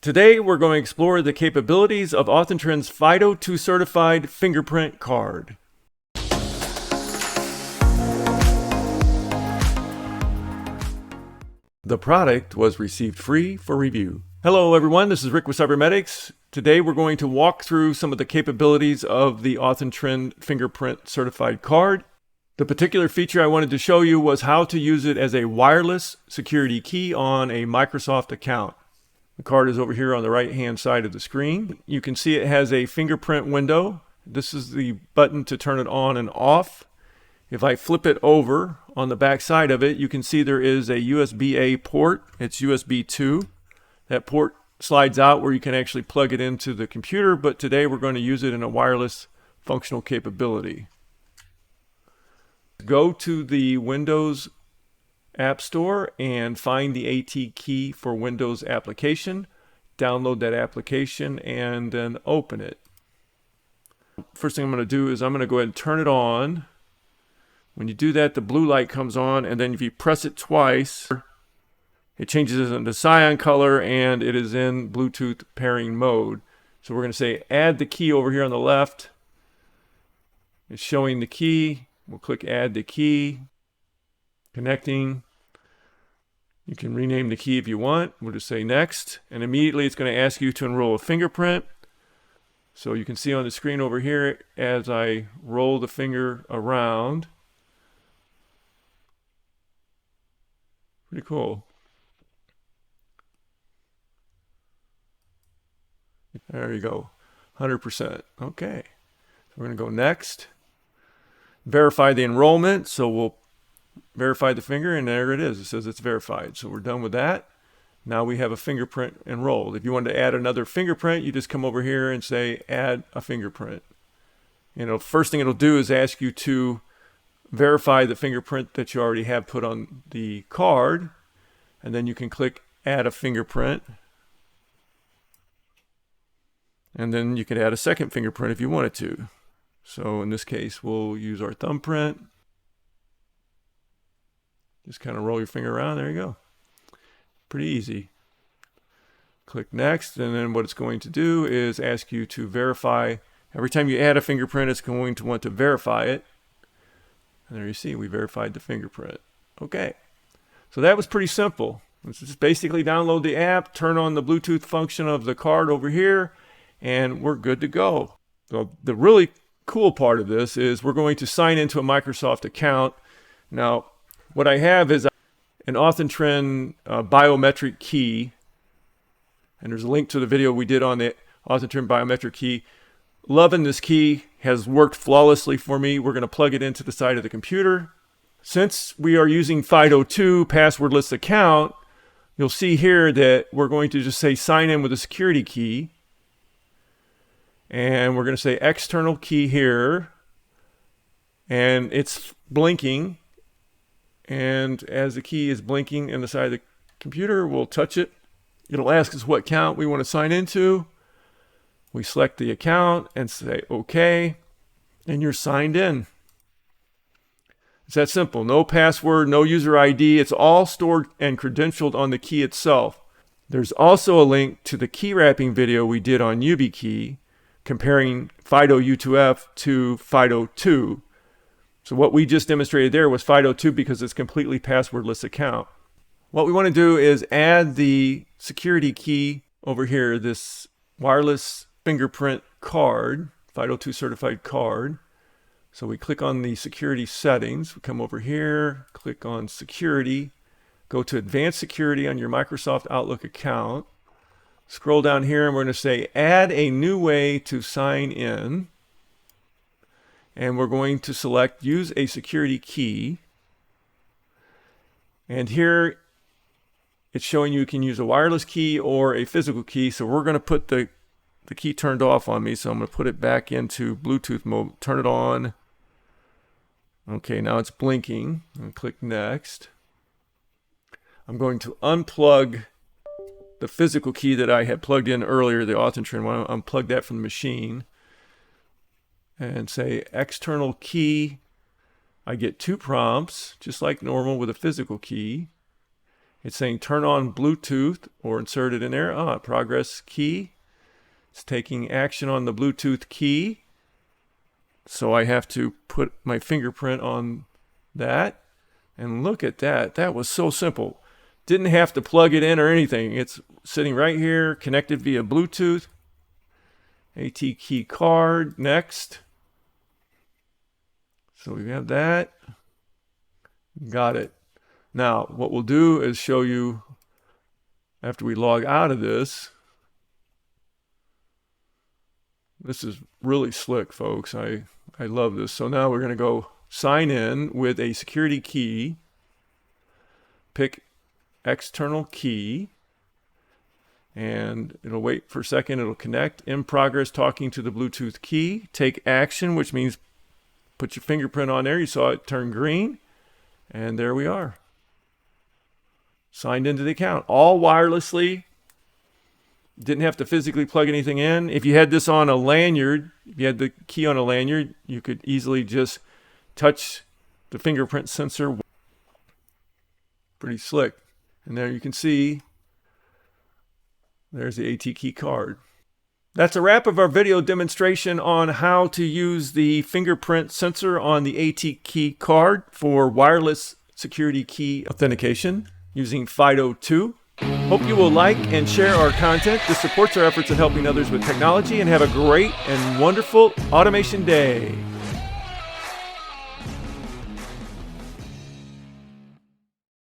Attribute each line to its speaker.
Speaker 1: Today we're going to explore the capabilities of AuthenTrend's FIDO2 certified fingerprint card. The product was received free for review. Hello everyone, this is Rick with Cybernetics. Today we're going to walk through some of the capabilities of the AuthenTrend fingerprint certified card. The particular feature I wanted to show you was how to use it as a wireless security key on a Microsoft account. The card is over here on the right hand side of the screen. You can see it has a fingerprint window. This is the button to turn it on and off. If I flip it over on the back side of it, you can see there is a USB-A port. It's USB 2. That port slides out where you can actually plug it into the computer, but today we're going to use it in a wireless functional capability. Go to the Windows App Store and find the ATKey for Windows application. Download that application and then open it. First thing I'm going to do is I'm going to go ahead and turn it on. When you do that, the blue light comes on, and then if you press it twice, it changes into cyan color and it is in Bluetooth pairing mode. So we're going to say add the key over here on the left. It's showing the key. We'll click add the key. Connecting. You can rename the key if you want. We'll just say next, and immediately it's going to ask you to enroll a fingerprint. So you can see on the screen over here as I roll the finger around. Pretty cool. There you go, 100%. Okay, so we're going to go next. Verify the enrollment, so we'll verify the finger, and there it is. It says it's verified. So we're done with that. Now we have a fingerprint enrolled. If you want to add another fingerprint, you just come over here and say add a fingerprint. And first thing it'll do is ask you to verify the fingerprint that you already have put on the card, and then you can click add a fingerprint, and then you can add a second fingerprint if you wanted to. So in this case, we'll use our thumbprint. Just kind of roll your finger around. There you go. Pretty easy. Click next, and then what it's going to do is ask you to verify. Every time you add a fingerprint, it's going to want to verify it. And there you see, we verified the fingerprint. Okay. So that was pretty simple. Let's just basically download the app, turn on the Bluetooth function of the card over here, and we're good to go. So the really cool part of this is we're going to sign into a Microsoft account. Now, what I have is an AuthenTrend biometric key, and there's a link to the video we did on the AuthenTrend biometric key. Loving this key, has worked flawlessly for me. We're going to plug it into the side of the computer. Since we are using FIDO2 passwordless account, you'll see here that we're going to just say sign in with a security key. And we're going to say external key here. And it's blinking. And as the key is blinking in the side of the computer, we'll touch it. It'll ask us what account we want to sign into. We select the account and say OK, and you're signed in. It's that simple. No password, no user ID. It's all stored and credentialed on the key itself. There's also a link to the key wrapping video we did on YubiKey, comparing FIDO U2F to FIDO2. So what we just demonstrated there was FIDO2 because it's completely passwordless account. What we want to do is add the security key over here, this wireless fingerprint card, FIDO2 certified card. So we click on the security settings. We come over here, click on security, go to advanced security on your Microsoft Outlook account. Scroll down here and we're going to say add a new way to sign in. And we're going to select use a security key. And here it's showing you can use a wireless key or a physical key. So we're going to put the key turned off on me. So I'm going to put it back into Bluetooth mode, turn it on. Okay, now it's blinking. I'm going to click next. I'm going to unplug the physical key that I had plugged in earlier, the AuthenTrend one. I'll unplug that from the machine. And say external key. I get two prompts, just like normal with a physical key. It's saying turn on Bluetooth or insert it in there. Progress key. It's taking action on the Bluetooth key. So I have to put my fingerprint on that. And look at that. That was so simple. Didn't have to plug it in or anything. It's sitting right here, connected via Bluetooth. ATKey.Card, next. So we have that. Got it. Now, what we'll do is show you, after we log out of this, this is really slick, folks. I love this. So now we're going to go sign in with a security key, pick external key, and it'll wait for a second. It'll connect. In progress, talking to the Bluetooth key. Take action, which means put your fingerprint on there. You saw it turn green. And there we are. Signed into the account. All wirelessly. Didn't have to physically plug anything in. If you had this on a lanyard, if you had the key on a lanyard, you could easily just touch the fingerprint sensor. Pretty slick. And there you can see, there's the ATKey.Card. That's a wrap of our video demonstration on how to use the fingerprint sensor on the ATKey.Card for wireless security key authentication using FIDO2. Hope you will like and share our content. This supports our efforts in helping others with technology, and have a great and wonderful automation day.